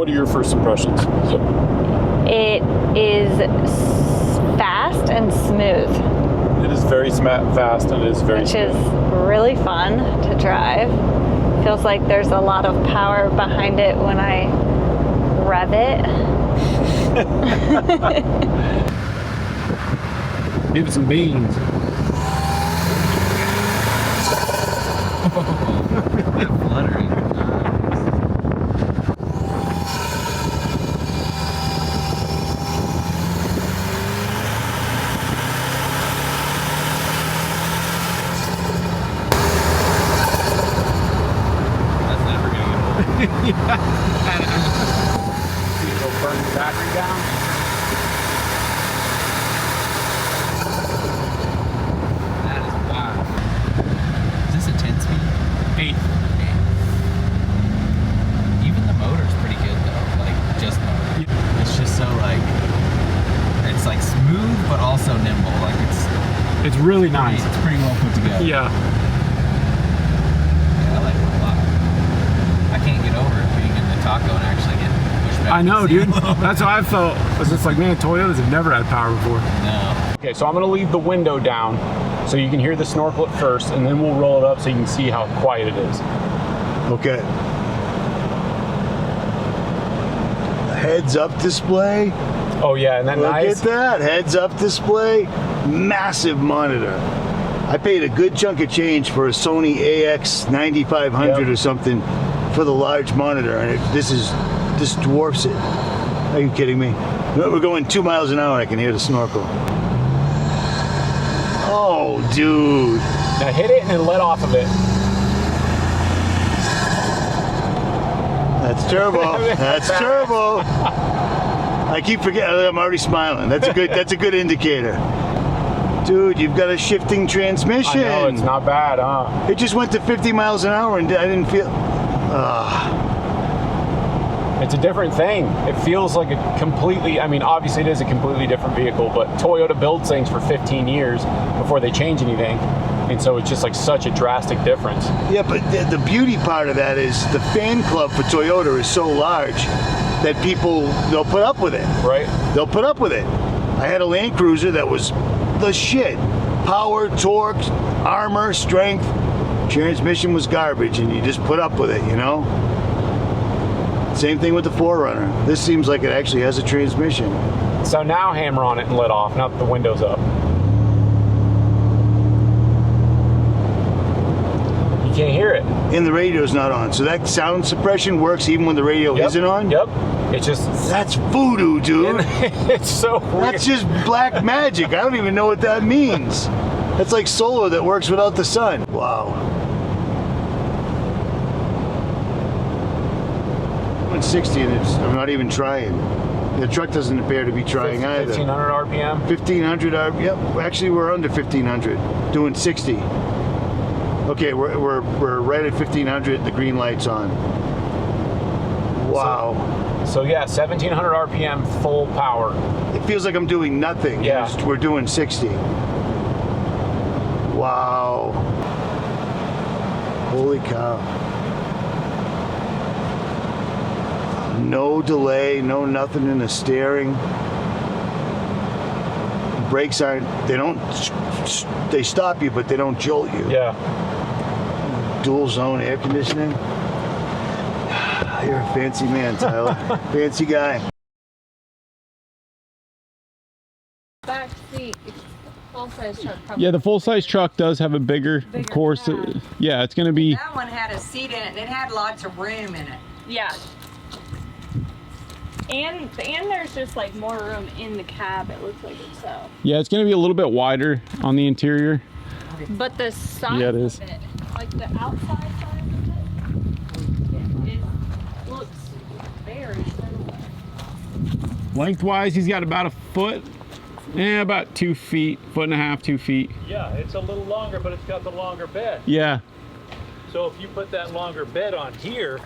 What are your first impressions? It is fast and smooth. It is very fast and it is very Which smooth. is really fun to drive. Feels like there's a lot of power behind it when I rev it. Give it some beans. Fluttering. That's never gonna get old. Go burn the battery down. That is wild. Is this a 10-speed? 8. Even the motor's pretty good though, like just motor. It's just so like, it's like smooth but also nimble. Like It's really nice. it's pretty well put together. Yeah. Yeah, I like it a lot. I can't get over it being in the Taco and actually getting pushed back. I know, to the dude. seat a little bit. That's how I felt. I was just like, man, Toyotas have never had power before. No. Okay, so I'm gonna leave the window down so you can hear the snorkel at first, and then we'll roll it up so you can see how quiet it is. Okay. Heads-up display. Oh yeah, and that Look nice. at that. Heads-up display. Massive monitor. I paid a good chunk of change for a Sony AX 9500 Yep. or something for the large monitor, and this dwarfs it. Are you kidding me? We're going 2 miles an hour and I can hear the snorkel. Oh, dude. Now hit it and then let off of it. That's turbo. That's turbo. I keep forgetting. I'm already smiling. That's a good indicator. Dude, you've got a shifting transmission. I know, it's not bad, huh? It just went to 50 miles an hour and I didn't feel. It's a different thing. It feels like a completely, I mean, obviously it is a completely different vehicle, but Toyota builds things for 15 years before they change anything. And so it's just like such a drastic difference. Yeah, but the beauty part of that is the fan club for Toyota is so large that they'll put up with it. Right? They'll put up with it. I had a Land Cruiser that was the shit. Power, torque, armor, strength. Transmission was garbage, and you just put up with it, you know? Same thing with the 4Runner. This seems like it actually has a transmission. So now hammer on it and let off, now that the window's up. You can't hear it. And the radio's not on. So that sound suppression works even when the radio isn't on? Yep. It's just, That's voodoo, dude. it's so weird. That's just black magic. I don't even know what that means. That's like solar that works without the sun. Wow. 160 and I'm not even trying. The truck doesn't appear to be trying either. 1500 RPM. 1500 yep, actually we're under 1500, doing 60. Okay, we're right at 1500, the green light's on. Wow. So yeah, 1700 RPM, full power. It feels like I'm doing nothing. Yeah. We're doing 60. Wow. Holy cow. No delay, no nothing in the steering. Brakes they stop you, but they don't jolt you. Yeah. Dual zone air conditioning. You're a fancy man, Tyler. Fancy guy. Back seat, full-size truck. Probably. Yeah, the full-size truck does have a bigger of course. cab. Yeah, it's going to be. That one had a seat in it, and it had lots of room in it. Yeah. And there's just like more room in the cab, it looks like itself. Yeah, it's going to be a little bit wider on the interior. But the size Yeah, it is. of it, like the outside size of it looks very similar. Lengthwise, he's got about a foot. About 2 feet, foot and a half, 2 feet. Yeah, it's a little longer, but it's got the longer bed. Yeah. So if you put that longer bed on here,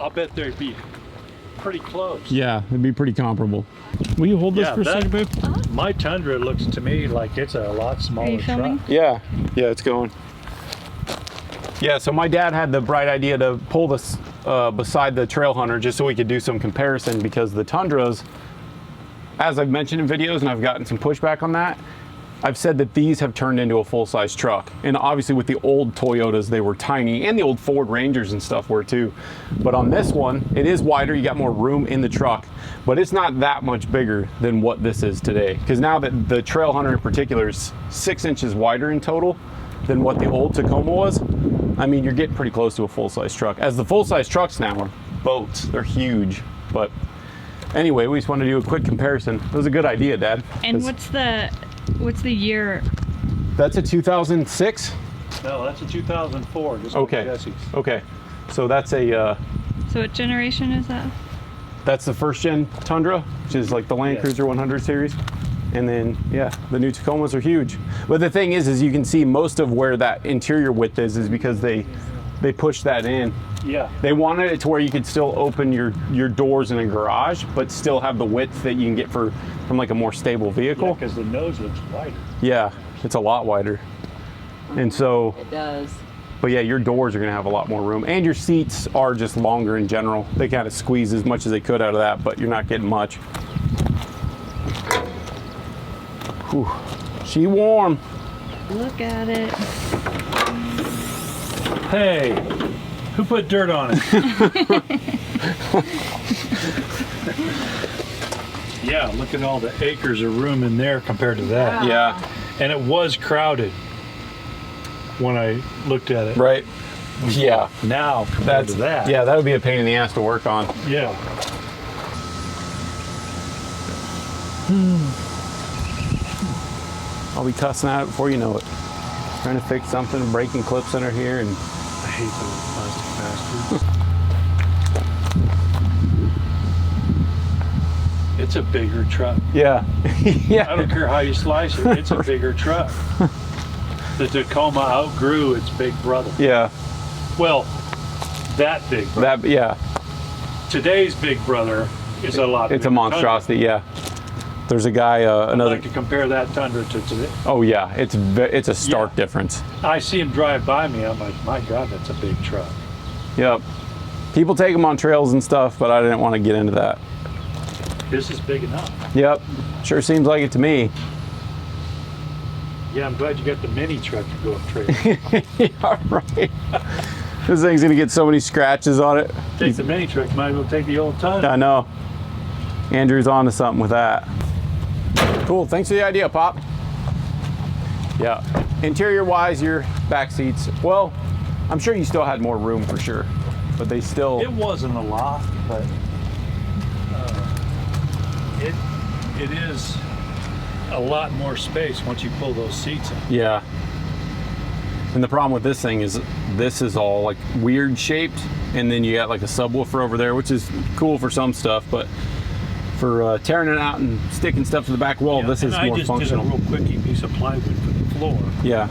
I'll bet they'd be pretty close. Yeah, it'd be pretty comparable. Will you hold this for a second, babe? My Tundra looks to me like it's a lot smaller truck. Yeah, it's going. Yeah, so my dad had the bright idea to pull this beside the Trailhunter just so we could do some comparison, because the Tundras, as I've mentioned in videos, and I've gotten some pushback on that, I've said that these have turned into a full-size truck. And obviously with the old Toyotas, they were tiny, and the old Ford Rangers and stuff were too. But on this one, it is wider, you got more room in the truck, but it's not that much bigger than what this is today. Because now that the Trailhunter in particular is 6 inches wider in total than what the old Tacoma was, I mean, you're getting pretty close to a full-size truck. As the full-size trucks now are boats, they're huge. But anyway, we just wanted to do a quick comparison. It was a good idea, Dad. And what's the year? That's a 2006? No, that's a 2004. Just Okay. Like Jesse's. Okay. So that's a, So what generation is that? that's the first gen Tundra, which is like the Land Yes. Cruiser 100 series. And then, yeah, the new Tacomas are huge. But the thing is you can see most of where that interior width is because they pushed that in. Yeah. They wanted it to where you could still open your doors in a garage, but still have the width that you can get from like a more stable vehicle. Because the nose looks wider. Yeah, it's a lot wider. And so, It does. but yeah, your doors are gonna have a lot more room, and your seats are just longer in general. They kind of squeeze as much as they could out of that, but you're not getting much. Whew. She warm. Look at it. Hey, who put dirt on it? Yeah, look at all the acres of room in there compared to that. Yeah, And it was crowded when I looked at it. right. Yeah, Now compared that's to that. yeah, that would be a pain in the ass to work on. Yeah. I'll be cussing out before you know it. Trying to fix something, breaking clips under here, and I hate those plastic bastards. It's a bigger truck. yeah, yeah. I don't care how you slice it, it's a bigger truck. The Tacoma outgrew its big brother. Yeah, Well, that big brother. that yeah. Today's big brother is a lot It's a bigger. monstrosity. Yeah. There's a guy, I'd another. like to compare that Tundra to today. Oh yeah, it's a stark Yeah. difference. I see him drive by me, I'm like, my God, that's a big truck. Yep. People take them on trails and stuff, but I didn't want to get into that. This is big enough. Yep. Sure seems like it to me. Yeah, I'm glad you got the mini truck to go up trail. Yeah, right. This thing's gonna get so many scratches on it. Take the mini truck, might as well take the old Tundra. I know. Andrew's on to something with that. Cool, thanks for the idea, Pop. Yeah, interior wise, your back seats, well, I'm sure you still had more room for sure, but they still, It wasn't a lot, but it is a lot more space once you pull those seats in. yeah. And the problem with this thing is this is all like weird shaped, and then you got like a subwoofer over there, which is cool for some stuff, but for tearing it out and sticking stuff to the back wall, this is And more I just functional. did a real quickie piece of plywood for the floor. Yeah.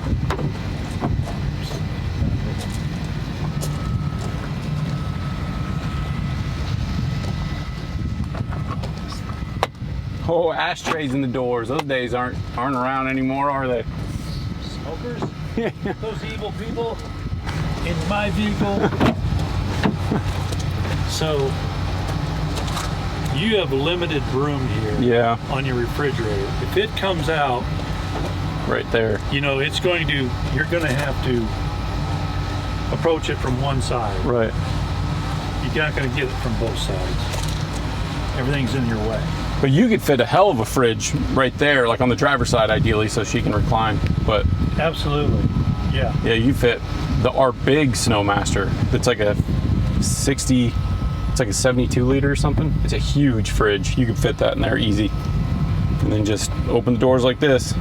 Oh, ashtrays in the doors. Those days aren't around anymore, are they? Smokers? Those evil people in my vehicle. So you have limited room here Yeah, on your refrigerator. If it comes out, right there. you know, you're going to have to approach it from one side. Right. You're not going to get it from both sides. Everything's in your way. But you could fit a hell of a fridge right there, like on the driver's side ideally, so she can recline. But Absolutely. Yeah. yeah, you fit our big Snowmaster. It's like a 60, it's like a 72 liter or something. It's a huge fridge. You could fit that in there easy. And then just open the doors like this.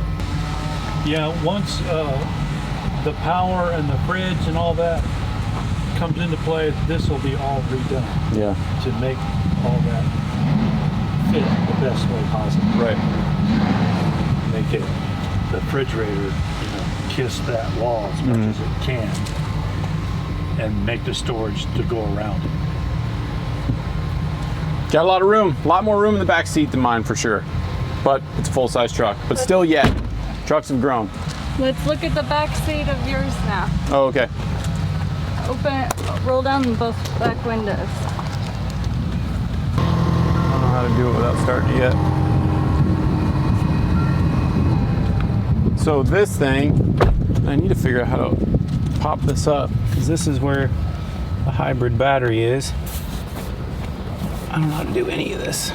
Yeah, once the power and the fridge and all that comes into play, this will be all redone Yeah. to make all that fit the best way possible. Right. Make it, the refrigerator, kiss that wall as much as it can, and make the storage to go around it. Got a lot of room, a lot more room in the back seat than mine for sure. But it's a full-size truck. But still yet, trucks have grown. Let's look at the back seat of yours now. Oh, okay. roll down both back windows. I don't know how to do it without starting it yet. So this thing, I need to figure out how to pop this up, because this is where the hybrid battery is. I don't know how to do any of this.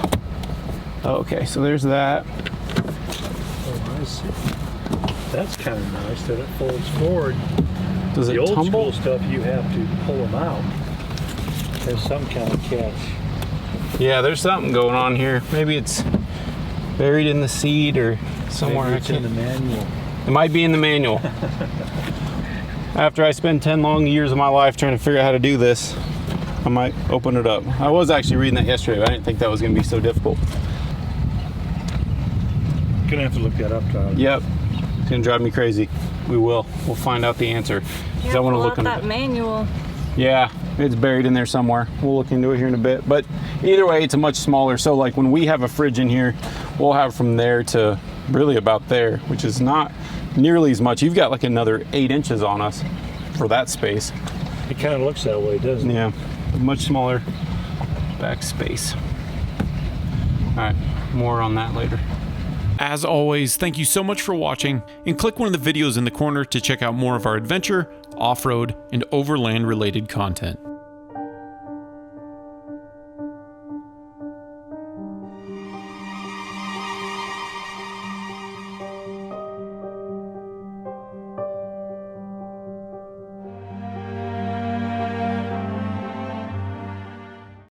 Okay, so there's that. Oh, I see. That's kind of nice that it folds forward. Does it The old tumble? school stuff, you have to pull them out. There's some kind of catch. Yeah, there's something going on here. Maybe it's buried in the seat or somewhere. Maybe it's in the manual. It might be in the manual. After I spend 10 long years of my life trying to figure out how to do this, I might open it up. I was actually reading that yesterday, but I didn't think that was going to be so difficult. Gonna have to look that up, Tyler. Yep, it's going to drive me crazy. We will. We'll find out the answer. 'Cause I want to look Pull out into that manual. Yeah, it's buried in there somewhere. We'll look into it here in a bit. But either way, it's a much smaller. So like when we have a fridge in here, we'll have from there to really about there, which is not nearly as much. You've got like another 8 inches on us for that space. It kind of looks that way, doesn't it? Yeah, a much smaller back space. All right, more on that later. As always, thank you so much for watching, and click one of the videos in the corner to check out more of our adventure, off-road, and overland related content.